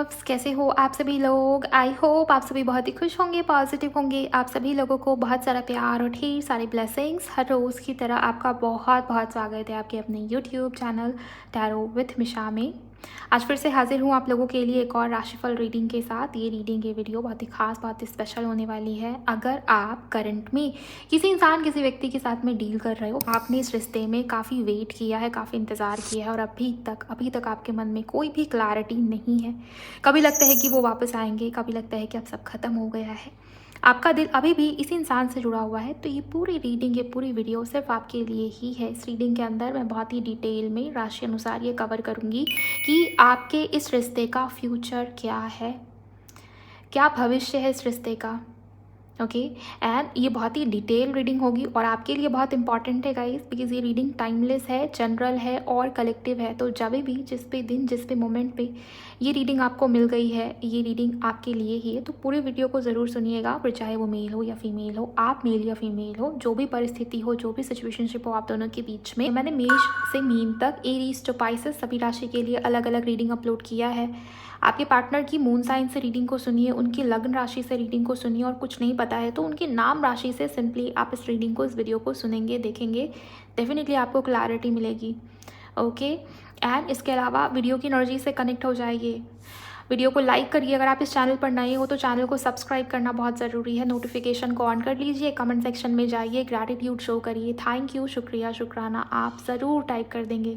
Loves, कैसे हो आप सभी लोग। आई होप आप सभी बहुत ही खुश होंगे, पॉजिटिव होंगे। आप सभी लोगों को बहुत सारा प्यार और ढेर सारे ब्लेसिंग्स। हर रोज़ की तरह आपका बहुत बहुत स्वागत है आपके अपने यूट्यूब चैनल टैरो विथ मिशा में। आज फिर से हाजिर हूँ आप लोगों के लिए एक और राशिफल रीडिंग के साथ। ये रीडिंग, ये वीडियो बहुत ही खास, बहुत ही स्पेशल होने वाली है। अगर आप करंट में किसी इंसान, किसी व्यक्ति के साथ में डील कर रहे हो, आपने इस रिश्ते में काफ़ी वेट किया है, काफ़ी इंतज़ार किया है और अभी तक आपके मन में कोई भी क्लैरिटी नहीं है। कभी लगता है कि वो वापस आएंगे, कभी लगता है कि अब सब खत्म हो गया है, आपका दिल अभी भी इस इंसान से जुड़ा हुआ है। तो ये पूरी रीडिंग, ये पूरी वीडियो सिर्फ आपके लिए ही है। इस रीडिंग के अंदर मैं बहुत ही डिटेल में राशि अनुसार ये कवर करूँगी कि आपके इस रिश्ते का फ्यूचर क्या है, क्या भविष्य है इस रिश्ते का। ओके एंड ये बहुत ही डिटेल रीडिंग होगी और आपके लिए बहुत इंपॉर्टेंट है गाइस, बिकॉज ये रीडिंग टाइमलेस है, जनरल है और कलेक्टिव है। तो जब भी, जिस पे दिन, जिस पे मोमेंट पे ये रीडिंग आपको मिल गई है, ये रीडिंग आपके लिए ही है। तो पूरे वीडियो को ज़रूर सुनिएगा, फिर चाहे वो मेल हो या फीमेल हो, आप मेल या फीमेल हो, जो भी परिस्थिति हो, जो भी सिचुएशनशिप हो आप दोनों के बीच में। मैंने मेष से मीन तक, एरीज टू पाइसेस सभी राशि के लिए अलग अलग रीडिंग अपलोड किया है। आपके पार्टनर की मून साइन से रीडिंग को सुनिए, उनकी लग्न राशि से रीडिंग को सुनिए और कुछ नहीं पता है तो उनकी नाम राशि से सिंपली आप इस रीडिंग को, इस वीडियो को सुनेंगे, देखेंगे, डेफिनेटली आपको क्लैरिटी मिलेगी। ओके एंड इसके अलावा वीडियो की एनर्जी से कनेक्ट हो जाइए। वीडियो को लाइक करिए। अगर आप इस चैनल पर नए हो तो चैनल को सब्सक्राइब करना बहुत ज़रूरी है। नोटिफिकेशन को ऑन कर लीजिए। कमेंट सेक्शन में जाइए, ग्रैटिट्यूड शो करिए, थैंक यू, शुक्रिया, शुक्राना आप ज़रूर टाइप कर देंगे।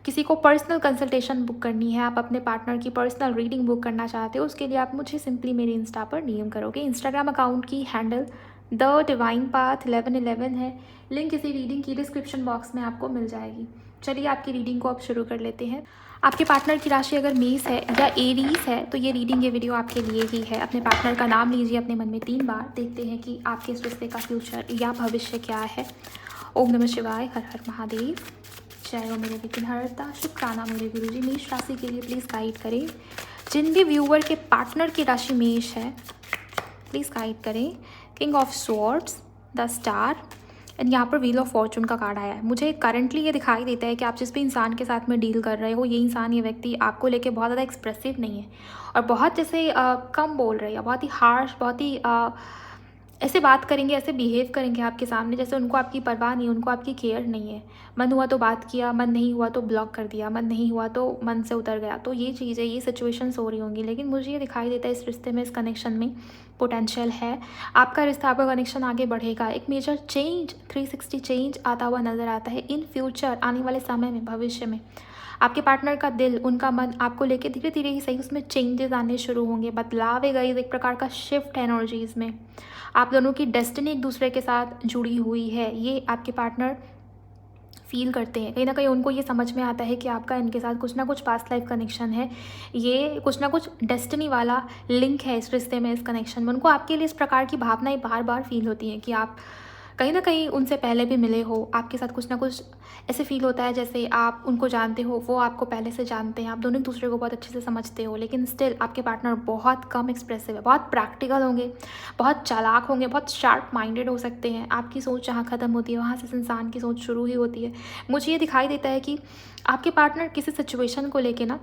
किसी को पर्सनल कंसल्टेशन बुक करनी है, आप अपने पार्टनर की पर्सनल रीडिंग बुक करना चाहते हो, उसके लिए आप मुझे सिंपली मेरे इंस्टा पर डीएम करोगे। इंस्टाग्राम अकाउंट की हैंडल द डिवाइन पाथ 1111 है। लिंक इसी रीडिंग की डिस्क्रिप्शन बॉक्स में आपको मिल जाएगी। चलिए आपकी रीडिंग को अब शुरू कर लेते हैं। आपके पार्टनर की राशि अगर मेष है या एरीज है तो ये रीडिंग, ये वीडियो आपके लिए ही है। अपने पार्टनर का नाम लीजिए अपने मन में 3 बार, देखते हैं कि आपके इस रिश्ते का फ्यूचर या भविष्य क्या है। ओम नमः शिवाय, हर हर महादेव, जय हो मेरे विघ्नहर्ता, शुक्राना मेरे गुरुजी। मेष राशि के लिए प्लीज़ गाइड करें। जिन भी व्यूअर के पार्टनर की राशि मेष है प्लीज़ गाइड करें। King of swords, the star and यहाँ पर व्हील ऑफ फॉर्चून का कार्ड आया है। मुझे करंटली ये दिखाई देता है कि आप जिस भी इंसान के साथ में डील कर रहे हो, ये इंसान, ये व्यक्ति आपको लेके बहुत ज़्यादा एक्सप्रेसिव नहीं है और बहुत जैसे कम बोल रहे हैं, बहुत ही हार्श, बहुत ही ऐसे बात करेंगे, ऐसे बिहेव करेंगे आपके सामने जैसे उनको आपकी परवाह नहीं, उनको आपकी केयर नहीं है। मन हुआ तो बात किया, मन नहीं हुआ तो ब्लॉक कर दिया, मन नहीं हुआ तो मन से उतर गया। तो ये चीज़ें, ये सिचुएशंस हो रही होंगी। लेकिन मुझे ये दिखाई देता है इस रिश्ते में, इस कनेक्शन में पोटेंशियल है। आपका रिश्ता, आपका कनेक्शन आगे बढ़ेगा। एक मेजर चेंज, 360 चेंज आता हुआ नज़र आता है इन फ्यूचर, आने वाले समय में, भविष्य में। आपके पार्टनर का दिल, उनका मन आपको लेके धीरे धीरे ही सही, उसमें चेंजेस आने शुरू होंगे, बदलाव है गाइस, एक प्रकार का शिफ्ट है एनर्जीज में। आप दोनों की डेस्टिनी एक दूसरे के साथ जुड़ी हुई है, ये आपके पार्टनर फील करते हैं। कहीं ना कहीं उनको ये समझ में आता है कि आपका इनके साथ कुछ ना कुछ पास्ट लाइफ कनेक्शन है, ये कुछ ना कुछ डेस्टिनी वाला लिंक है इस रिश्ते में, इस कनेक्शन में। उनको आपके लिए इस प्रकार की भावनाएं बार बार फील होती हैं कि आप कहीं ना कहीं उनसे पहले भी मिले हो, आपके साथ कुछ ना कुछ ऐसे फील होता है जैसे आप उनको जानते हो, वो आपको पहले से जानते हैं, आप दोनों एक दूसरे को बहुत अच्छे से समझते हो। लेकिन स्टिल आपके पार्टनर बहुत कम एक्सप्रेसिव है, बहुत प्रैक्टिकल होंगे, बहुत चालाक होंगे, बहुत शार्प माइंडेड हो सकते हैं। आपकी सोच जहाँ ख़त्म होती है वहाँ से इस इंसान की सोच शुरू ही होती है। मुझे ये दिखाई देता है कि आपके पार्टनर किसी सिचुएशन को लेके ना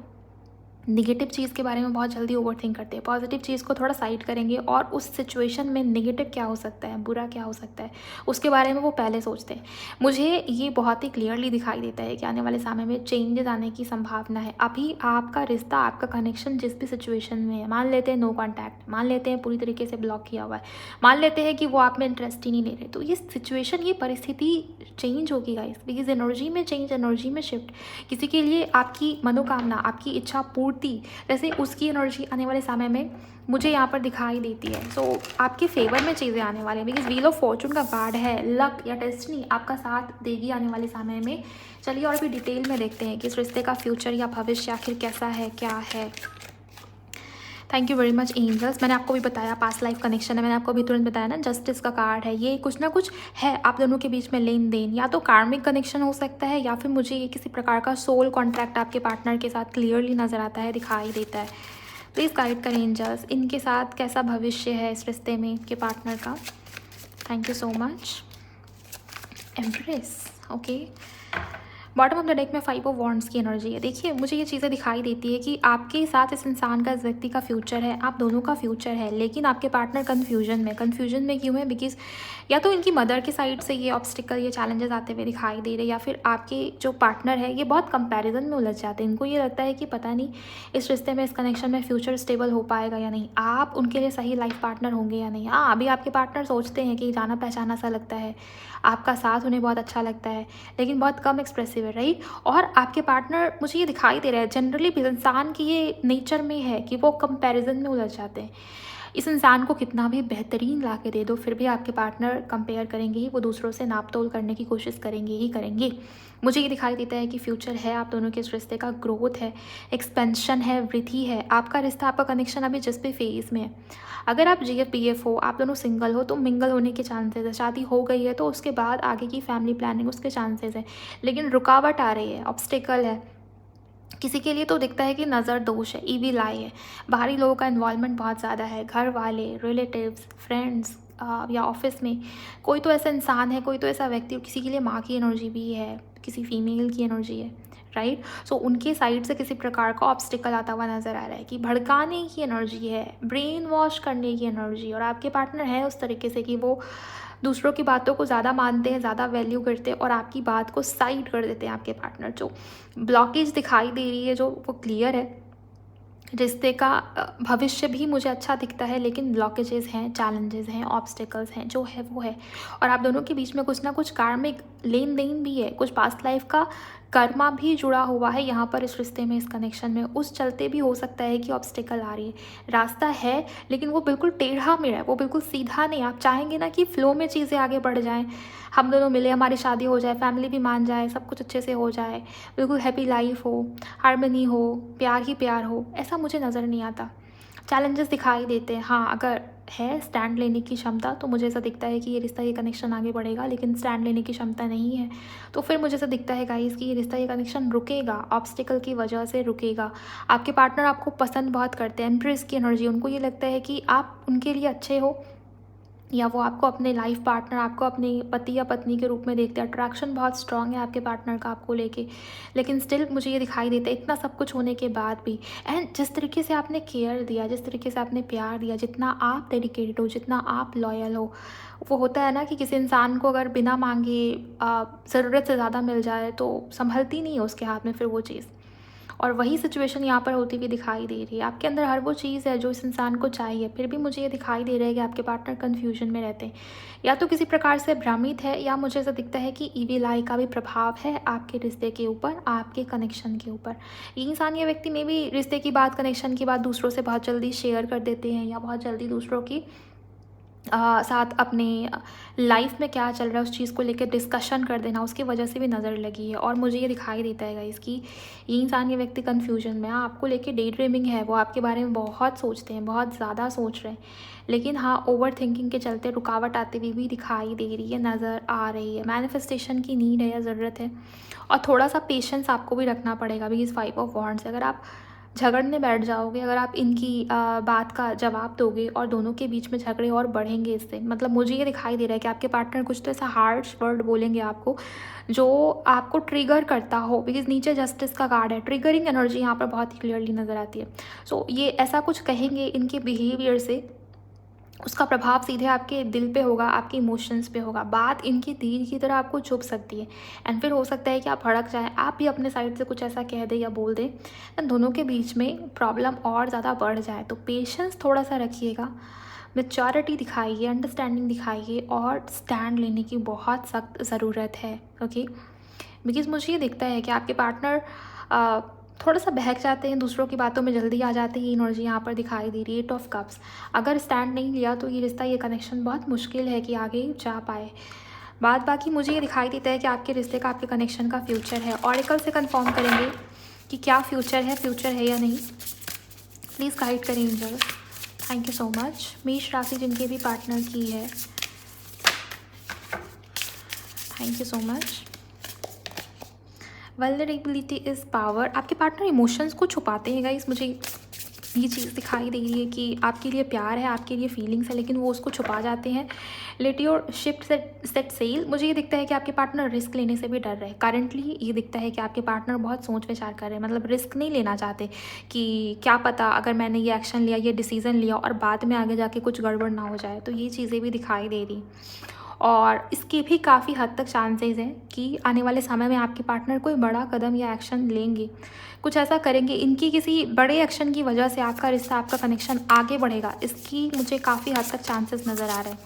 निगेटिव चीज़ के बारे में बहुत जल्दी ओवरथिंक करते हैं, पॉजिटिव चीज़ को थोड़ा साइड करेंगे और उस सिचुएशन में नेगेटिव क्या हो सकता है, बुरा क्या हो सकता है, उसके बारे में वो पहले सोचते हैं। मुझे ये बहुत ही क्लियरली दिखाई देता है कि आने वाले समय में चेंजेस आने की संभावना है। अभी आपका रिश्ता, आपका कनेक्शन जिस भी सिचुएशन में है, मान लेते हैं नो कॉन्टैक्ट, मान लेते हैं पूरी तरीके से ब्लॉक किया हुआ है, मान लेते हैं कि वो आप में इंटरेस्ट ही नहीं ले रहे, तो ये सिचुएशन, ये परिस्थिति चेंज होगी गाइस, बिकॉज एनर्जी में चेंज, एनर्जी में शिफ्ट। किसी के लिए आपकी मनोकामना, आपकी इच्छा पूर्ति, जैसे उसकी एनर्जी आने वाले समय में मुझे यहाँ पर दिखाई देती है। सो आपके फेवर में चीज़ें आने वाली हैं, बिकॉज व्हील ऑफ फॉर्चून का कार्ड है। लक या डेस्टिनी आपका साथ देगी आने वाले समय में। चलिए और भी डिटेल में देखते हैं कि इस रिश्ते का फ्यूचर या भविष्य आखिर कैसा है, क्या है। Thank you very much angels. मैंने आपको भी बताया पास्ट लाइफ कनेक्शन है, मैंने आपको अभी तुरंत बताया ना, जस्टिस का कार्ड है। ये कुछ ना कुछ है आप दोनों के बीच में लेन देन, या तो कार्मिक कनेक्शन हो सकता है या फिर मुझे ये किसी प्रकार का सोल कॉन्ट्रैक्ट आपके पार्टनर के साथ क्लियरली नज़र आता है, दिखाई देता है। प्लीज़ गाइड करें एंजल्स, इनके साथ कैसा भविष्य है इस रिश्ते में के पार्टनर का। Thank you so much. Empress, okay. Bottom of the deck में 5 ऑफ वॉन्ड्स की एनर्जी है। देखिए मुझे ये चीज़ें दिखाई देती है कि आपके साथ इस इंसान का, इस व्यक्ति का फ्यूचर है, आप दोनों का फ्यूचर है, लेकिन आपके पार्टनर कन्फ्यूजन में क्यों है? बिकॉज या तो इनकी मदर की साइड से ये ऑब्स्टिकल, ये चैलेंजेस आते हुए दिखाई दे रहे, या फिर आपके जो पार्टनर है ये बहुत कंपैरिजन में उलझ जाते हैं। इनको ये लगता है कि पता नहीं इस रिश्ते में, इस कनेक्शन में फ्यूचर स्टेबल हो पाएगा या नहीं, आप उनके लिए सही लाइफ पार्टनर होंगे या नहीं। हाँ, अभी आपके पार्टनर सोचते हैं कि जाना पहचाना सा लगता है, आपका साथ उन्हें बहुत अच्छा लगता है, लेकिन बहुत कम एक्सप्रेसिव है, राइट। और आपके पार्टनर, मुझे ये दिखाई दे रहा है जनरली इंसान की ये नेचर में है कि वो कंपैरिजन में उलझ जाते हैं। इस इंसान को कितना भी बेहतरीन ला के दे दो, फिर भी आपके पार्टनर कंपेयर करेंगे ही, वो दूसरों से नाप तोल करने की कोशिश करेंगे ही करेंगे। मुझे ये दिखाई देता है कि फ्यूचर है आप दोनों के इस रिश्ते का, ग्रोथ है, एक्सपेंशन है, वृद्धि है। आपका रिश्ता, आपका कनेक्शन अभी जिस भी फेज़ में है, अगर आप GF-PF हो, आप दोनों सिंगल हो तो मिंगल होने के चांसेस है। शादी हो गई है तो उसके बाद आगे की फैमिली प्लानिंग, उसके चांसेस है, लेकिन रुकावट आ रही है, ऑब्स्टिकल है। किसी के लिए तो दिखता है कि नज़र दोष है, ईविल आई है, बाहरी लोगों का इन्वॉल्वमेंट बहुत ज़्यादा है, घर वाले, रिलेटिव्स, फ्रेंड्स, या ऑफिस में कोई तो ऐसा इंसान है, कोई तो ऐसा व्यक्ति, किसी के लिए माँ की एनर्जी भी है, किसी फीमेल की एनर्जी है, राइट। सो उनके साइड से किसी प्रकार का ऑब्स्टिकल आता हुआ नज़र आ रहा है कि भड़काने की एनर्जी है, ब्रेन वॉश करने की एनर्जी। और आपके पार्टनर है उस तरीके से कि वो दूसरों की बातों को ज़्यादा मानते हैं, ज़्यादा वैल्यू करते हैं, और आपकी बात को साइड कर देते हैं आपके पार्टनर। जो ब्लॉकेज दिखाई दे रही है, जो वो क्लियर है, रिश्ते का भविष्य भी मुझे अच्छा दिखता है, लेकिन ब्लॉकेजेस हैं, चैलेंजेस हैं, ऑब्स्टिकल्स हैं, जो है वो है। और आप दोनों के बीच में कुछ ना कुछ कार्मिक लेन देन भी है, कुछ पास्ट लाइफ का कर्मा भी जुड़ा हुआ है यहाँ पर इस रिश्ते में, इस कनेक्शन में। उस चलते भी हो सकता है कि ऑब्स्टिकल आ रही है। रास्ता है लेकिन वो बिल्कुल टेढ़ा मेढ़ा है, वो बिल्कुल सीधा नहीं। आप चाहेंगे ना कि फ्लो में चीज़ें आगे बढ़ जाएं, हम दोनों मिले, हमारी शादी हो जाए, फैमिली भी मान जाए, सब कुछ अच्छे से हो जाए, बिल्कुल हैप्पी लाइफ हो, हार्मनी हो, प्यार ही प्यार हो, ऐसा मुझे नज़र नहीं आता। चैलेंजेस दिखाई देते हैं। हाँ, अगर है स्टैंड लेने की क्षमता तो मुझे ऐसा दिखता है कि ये रिश्ता, ये कनेक्शन आगे बढ़ेगा, लेकिन स्टैंड लेने की क्षमता नहीं है तो फिर मुझे ऐसा दिखता है गाइस कि ये रिश्ता, ये कनेक्शन रुकेगा, ऑब्स्टिकल की वजह से रुकेगा। आपके पार्टनर आपको पसंद बहुत करते हैं, एम्प्रेस की एनर्जी, उनको ये लगता है कि आप उनके लिए अच्छे हो, या वो आपको अपने लाइफ पार्टनर, आपको अपने पति या पत्नी के रूप में देखते हैं। अट्रैक्शन बहुत स्ट्रांग है आपके पार्टनर का आपको लेके, लेकिन स्टिल मुझे ये दिखाई देता है इतना सब कुछ होने के बाद भी। एंड जिस तरीके से आपने केयर दिया, जिस तरीके से आपने प्यार दिया, जितना आप डेडिकेटेड हो, जितना आप लॉयल हो, वो होता है ना कि किसी इंसान को अगर बिना मांगे ज़रूरत से ज़्यादा मिल जाए तो संभलती नहीं है उसके हाथ में फिर वो चीज़। और वही सिचुएशन यहाँ पर होती हुई दिखाई दे रही है। आपके अंदर हर वो चीज़ है जो इस इंसान को चाहिए, फिर भी मुझे ये दिखाई दे रहा है कि आपके पार्टनर कन्फ्यूजन में रहते हैं, या तो किसी प्रकार से भ्रमित है, या मुझे ऐसा दिखता है कि ईविल आई का भी प्रभाव है आपके रिश्ते के ऊपर, आपके कनेक्शन के ऊपर। ये इंसान, ये व्यक्ति में भी रिश्ते की बात, कनेक्शन की बात दूसरों से बहुत जल्दी शेयर कर देते हैं, या बहुत जल्दी दूसरों की साथ अपने लाइफ में क्या चल रहा है उस चीज़ को लेकर डिस्कशन कर देना, उसकी वजह से भी नज़र लगी है। और मुझे ये दिखाई देता है गाइस कि ये इंसान, ये व्यक्ति कन्फ्यूजन में, आपको लेके डे ड्रीमिंग है, वो आपके बारे में बहुत सोचते हैं, बहुत ज़्यादा सोच रहे हैं, लेकिन हाँ, ओवर थिंकिंग के चलते रुकावट आती हुई भी दिखाई दे रही है, नज़र आ रही है। मैनिफेस्टेशन की नीड है या ज़रूरत है, और थोड़ा सा पेशेंस आपको भी रखना पड़ेगा। बिकॉज 5 ऑफ वॉन्ड्स, अगर आप झगड़ने बैठ जाओगे, अगर आप इनकी बात का जवाब दोगे और दोनों के बीच में झगड़े और बढ़ेंगे इससे, मतलब मुझे ये दिखाई दे रहा है कि आपके पार्टनर कुछ तो ऐसा हार्श वर्ड बोलेंगे आपको जो आपको ट्रिगर करता हो। बिकॉज नीचे जस्टिस का कार्ड है, ट्रिगरिंग एनर्जी यहाँ पर बहुत ही क्लियरली नज़र आती है। सो ये ऐसा कुछ कहेंगे इनके बिहेवियर से, उसका प्रभाव सीधे आपके दिल पे होगा, आपके इमोशंस पे होगा। बात इनकी तीर की तरह आपको चुभ सकती है, एंड फिर हो सकता है कि आप भड़क जाएं, आप भी अपने साइड से कुछ ऐसा कह दें या बोल दें, एंड दोनों के बीच में प्रॉब्लम और ज़्यादा बढ़ जाए। तो पेशेंस थोड़ा सा रखिएगा, मैच्योरिटी दिखाइए, अंडरस्टैंडिंग दिखाइए, और स्टैंड लेने की बहुत सख्त ज़रूरत है। ओके, बिकॉज मुझे ये दिखता है कि आपके पार्टनर थोड़ा सा बहक जाते हैं, दूसरों की बातों में जल्दी आ जाते हैं। एनर्जी यहाँ पर दिखाई दे रही है 8 ऑफ कप्स। अगर स्टैंड नहीं लिया तो ये रिश्ता, ये कनेक्शन बहुत मुश्किल है कि आगे जा पाए। बाकी मुझे ये दिखाई देता है कि आपके रिश्ते का, आपके कनेक्शन का फ्यूचर है। ऑरेकल से कंफर्म करेंगे कि क्या फ्यूचर है या नहीं, प्लीज़ गाइड करें angel. Thank you so much. मेष राशि जिनके भी पार्टनर की है, thank you so much. Vulnerability is power. आपके पार्टनर इमोशंस को छुपाते हैं गाइस, मुझे ये चीज़ दिखाई दे रही है कि आपके लिए प्यार है, आपके लिए फीलिंग्स है, लेकिन वो उसको छुपा जाते हैं। Let your shift set sail. मुझे ये दिखता है कि आपके पार्टनर रिस्क लेने से भी डर रहे हैं। करंटली ये दिखता है कि आपके पार्टनर बहुत सोच विचार कर रहे हैं, मतलब रिस्क नहीं लेना चाहते कि क्या पता अगर मैंने ये एक्शन लिया, ये डिसीज़न लिया और बाद में आगे जाके कुछ गड़बड़ ना हो जाए। तो ये चीज़ें भी दिखाई दे रही, और इसके भी काफ़ी हद तक चांसेस हैं कि आने वाले समय में आपके पार्टनर कोई बड़ा कदम या एक्शन लेंगे, कुछ ऐसा करेंगे। इनकी किसी बड़े एक्शन की वजह से आपका रिश्ता, आपका कनेक्शन आगे बढ़ेगा, इसकी मुझे काफ़ी हद तक चांसेस नज़र आ रहे हैं।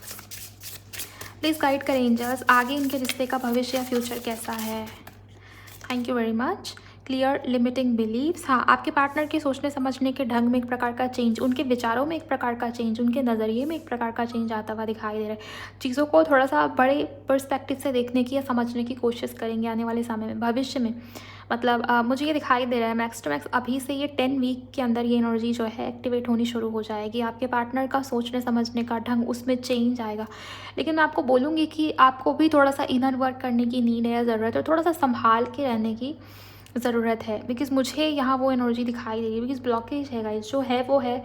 प्लीज़ गाइड करें एंजल्स, आगे इनके रिश्ते का भविष्य या फ्यूचर कैसा है। Thank you very much. Clear limiting beliefs. हाँ, आपके पार्टनर के सोचने समझने के ढंग में एक प्रकार का चेंज, उनके विचारों में एक प्रकार का चेंज, उनके नज़रिए में एक प्रकार का चेंज आता हुआ दिखाई दे रहा है। चीज़ों को थोड़ा सा बड़े पर्सपेक्टिव से देखने की या समझने की कोशिश करेंगे आने वाले समय में, भविष्य में। मतलब मुझे ये दिखाई दे रहा है मैक्स टू मैक्स अभी से ये 10 वीक के अंदर ये एनर्जी जो है एक्टिवेट होनी शुरू हो जाएगी। आपके पार्टनर का सोचने समझने का ढंग, उसमें चेंज आएगा। लेकिन मैं आपको बोलूँगी कि आपको भी थोड़ा सा इनर वर्क करने की नीड है या ज़रूरत है, थोड़ा सा संभाल के रहने की ज़रूरत है। बिकॉज़ मुझे यहाँ वो एनर्जी दिखाई दे रही है, बिकॉज़ ब्लॉकेज है गाइस, जो है वो है।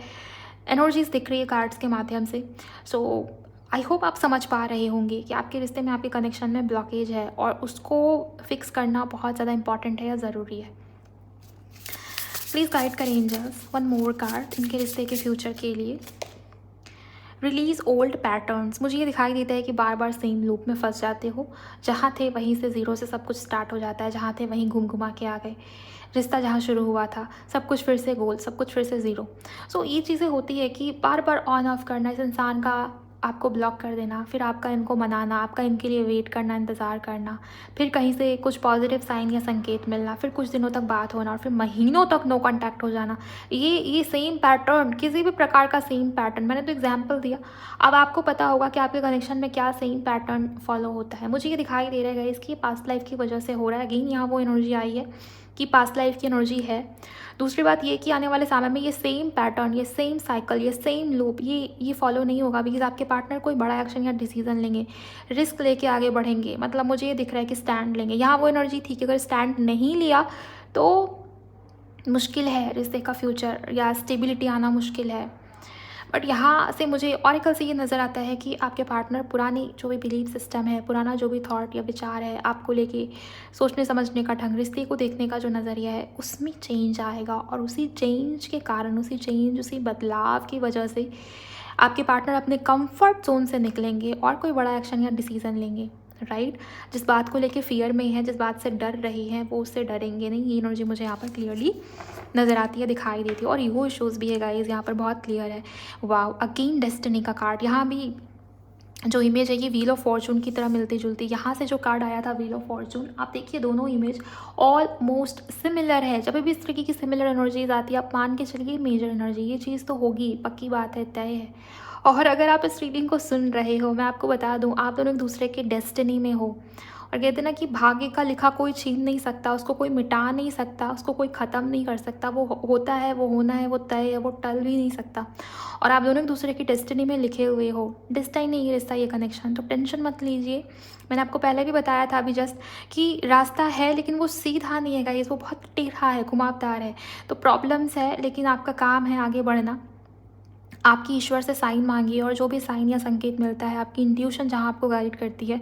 एनर्जीज दिख रही है कार्ड्स के माध्यम से। सो आई होप आप समझ पा रहे होंगे कि आपके रिश्ते में, आपके कनेक्शन में ब्लॉकेज है और उसको फिक्स करना बहुत ज़्यादा इंपॉर्टेंट है या ज़रूरी है। प्लीज़ गाइड करें एंजल्स, वन मोर कार्ड इनके रिश्ते के फ्यूचर के लिए। Release old patterns. मुझे ये दिखाई देता है कि बार बार सेम लूप में फंस जाते हो, जहाँ थे वहीं से ज़ीरो से सब कुछ स्टार्ट हो जाता है, जहाँ थे वहीं घूम घुमा के आ गए। रिश्ता जहाँ शुरू हुआ था, सब कुछ फिर से गोल, सब कुछ फिर से ज़ीरो। सो ये चीज़ें होती है कि बार बार ऑन ऑफ करना, इस इंसान का आपको ब्लॉक कर देना, फिर आपका इनको मनाना, आपका इनके लिए वेट करना, इंतज़ार करना, फिर कहीं से कुछ पॉजिटिव साइन या संकेत मिलना, फिर कुछ दिनों तक बात होना और फिर महीनों तक नो कांटेक्ट हो जाना। ये सेम पैटर्न, किसी भी प्रकार का सेम पैटर्न, मैंने तो एग्जांपल दिया। अब आपको पता होगा कि आपके कनेक्शन में क्या सेम पैटर्न फॉलो होता है। मुझे ये दिखाई दे रहा है इसकी पास्ट लाइफ की वजह से हो रहा है। अगेन यहाँ वो एनर्जी आई है कि पास्ट लाइफ की एनर्जी है। दूसरी बात ये कि आने वाले समय में ये सेम पैटर्न, ये सेम साइकिल, ये सेम लूप ये फॉलो नहीं होगा, बिकॉज आपके पार्टनर कोई बड़ा एक्शन या डिसीजन लेंगे, रिस्क लेके आगे बढ़ेंगे। मतलब मुझे ये दिख रहा है कि स्टैंड लेंगे। यहाँ वो एनर्जी थी कि अगर स्टैंड नहीं लिया तो मुश्किल है रिश्ते का फ्यूचर या स्टेबिलिटी आना मुश्किल है। बट यहाँ से मुझे ऑरिकल से ये नज़र आता है कि आपके पार्टनर पुरानी जो भी बिलीफ सिस्टम है, पुराना जो भी थॉट या विचार है आपको लेके, सोचने समझने का ढंग, रिश्ते को देखने का जो नज़रिया है, उसमें चेंज आएगा। और उसी चेंज के कारण, उसी बदलाव की वजह से आपके पार्टनर अपने कंफर्ट जोन से निकलेंगे और कोई बड़ा एक्शन या डिसीज़न लेंगे। राइट, जिस बात को लेके फियर में है, जिस बात से डर रही हैं, वो उससे डरेंगे नहीं। ये एनर्जी मुझे यहाँ पर क्लियरली नज़र आती है, दिखाई देती है। और ईगो इश्यूज़ भी है गाइस, यहाँ पर बहुत क्लियर है। वाव, अगेन डेस्टिनी का कार्ड। यहाँ भी जो इमेज है ये व्हील ऑफ फॉर्चून की तरह मिलती जुलती। यहाँ से जो कार्ड आया था व्हील ऑफ फॉर्चून, आप देखिए दोनों इमेज ऑलमोस्ट सिमिलर है। जब भी इस तरीके की सिमिलर एनर्जीज आती है, आप मान के चलिए मेजर एनर्जी, ये चीज़ तो होगी, पक्की बात है, तय है। और अगर आप इस रीडिंग को सुन रहे हो, मैं आपको बता दूं, आप दोनों एक दूसरे के डेस्टिनी में हो। और कहते हैं ना कि भाग्य का लिखा कोई छीन नहीं सकता, उसको कोई मिटा नहीं सकता, उसको कोई ख़त्म नहीं कर सकता। वो होता है, वो होना है, वो तय है, वो टल भी नहीं सकता। और आप दोनों एक दूसरे की डेस्टिनी में लिखे हुए हो। डेस्टिनी नहीं है रिश्ता, ये कनेक्शन, तो टेंशन मत लीजिए। मैंने आपको पहले भी बताया था अभी जस्ट कि रास्ता है, लेकिन वो सीधा नहीं है गाइस, वो बहुत टेढ़ा है, घुमावदार है। तो प्रॉब्लम्स है, लेकिन आपका काम है आगे बढ़ना। आपकी ईश्वर से साइन मांगिए, और जो भी साइन या संकेत मिलता है, आपकी इंट्यूशन जहाँ आपको गाइड करती है,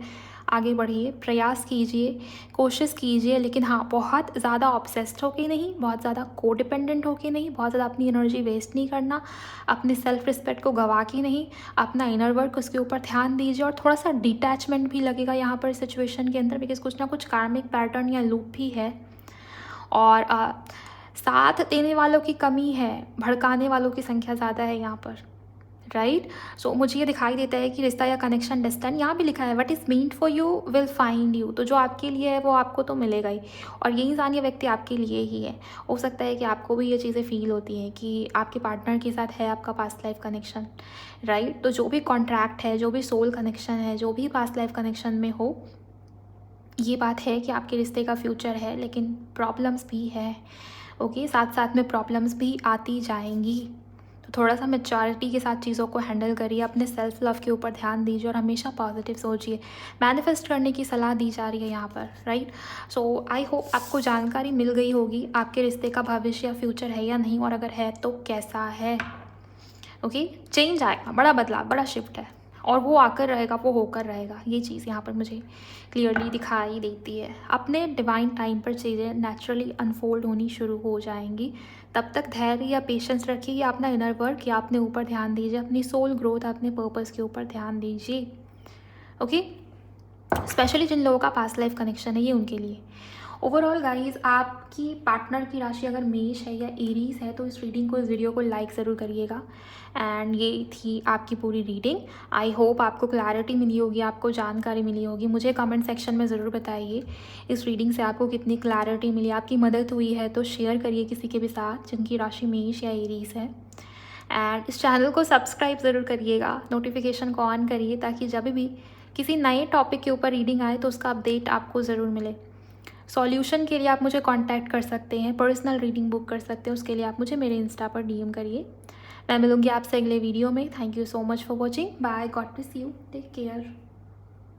आगे बढ़िए, प्रयास कीजिए, कोशिश कीजिए। लेकिन हाँ, बहुत ज़्यादा ऑब्सेस्ड होके नहीं, बहुत ज़्यादा कोडिपेंडेंट होके नहीं, बहुत ज़्यादा अपनी एनर्जी वेस्ट नहीं करना, अपनी सेल्फ रिस्पेक्ट को गवा के नहीं, अपना इनर वर्क उसके ऊपर ध्यान दीजिए। और थोड़ा सा डिटैचमेंट भी लगेगा यहाँ पर सिचुएशन के अंदर, बिकॉज कुछ ना कुछ कार्मिक पैटर्न या लूप भी है। और साथ देने वालों की कमी है, भड़काने वालों की संख्या ज़्यादा है यहाँ पर। राइट, सो मुझे ये दिखाई देता है कि रिश्ता या कनेक्शन डिस्टेंस, यहाँ भी लिखा है what is meant for you will find you. तो जो आपके लिए है वो आपको तो मिलेगा ही, और ये इंसान, ये व्यक्ति आपके लिए ही है। हो सकता है कि आपको भी ये चीज़ें फील होती हैं कि आपके पार्टनर के साथ है आपका पास्ट लाइफ कनेक्शन। राइट, तो जो भी कॉन्ट्रैक्ट है, जो भी सोल कनेक्शन है, जो भी पास्ट लाइफ कनेक्शन में हो, ये बात है कि आपके रिश्ते का फ्यूचर है, लेकिन प्रॉब्लम्स भी है। ओके, साथ साथ में प्रॉब्लम्स भी आती जाएंगी। तो थोड़ा सा मैच्योरिटी के साथ चीज़ों को हैंडल करिए, अपने सेल्फ लव के ऊपर ध्यान दीजिए और हमेशा पॉजिटिव सोचिए। मैनिफेस्ट करने की सलाह दी जा रही है यहाँ पर। राइट, सो आई होप आपको जानकारी मिल गई होगी आपके रिश्ते का भविष्य या फ्यूचर है या नहीं, और अगर है तो कैसा है। ओके, चेंज आएगा, बड़ा बदलाव, बड़ा शिफ्ट है। और वो आकर रहेगा, वो होकर रहेगा। ये चीज़ यहाँ पर मुझे क्लियरली दिखाई देती है। अपने डिवाइन टाइम पर चीज़ें नेचुरली अनफोल्ड होनी शुरू हो जाएंगी। तब तक धैर्य या पेशेंस रखिए, या अपना इनर वर्क या अपने ऊपर ध्यान दीजिए, अपनी सोल ग्रोथ, अपने पर्पस के ऊपर ध्यान दीजिए। ओके, स्पेशली जिन लोगों का पास्ट लाइफ कनेक्शन है, ये उनके लिए। ओवरऑल गाइज, आपकी पार्टनर की राशि अगर मेष है या एरीज है तो इस रीडिंग को, इस वीडियो को लाइक ज़रूर करिएगा। एंड ये थी आपकी पूरी रीडिंग। आई होप आपको क्लैरिटी मिली होगी, आपको जानकारी मिली होगी। मुझे कमेंट सेक्शन में ज़रूर बताइए इस रीडिंग से आपको कितनी क्लैरिटी मिली, आपकी मदद हुई है तो शेयर करिए किसी के भी साथ जिनकी राशि मेष या एरीज है। एंड इस चैनल को सब्सक्राइब ज़रूर करिएगा, नोटिफिकेशन को ऑन करिए, ताकि जब भी किसी नए टॉपिक के ऊपर रीडिंग आए तो उसका अपडेट आपको ज़रूर मिले। सॉल्यूशन के लिए आप मुझे कांटेक्ट कर सकते हैं, पर्सनल रीडिंग बुक कर सकते हैं, उसके लिए आप मुझे मेरे इंस्टा पर डीएम करिए। मैं मिलूंगी आपसे अगले वीडियो में। Thank you so much for watching. Bye, God bless you, take care.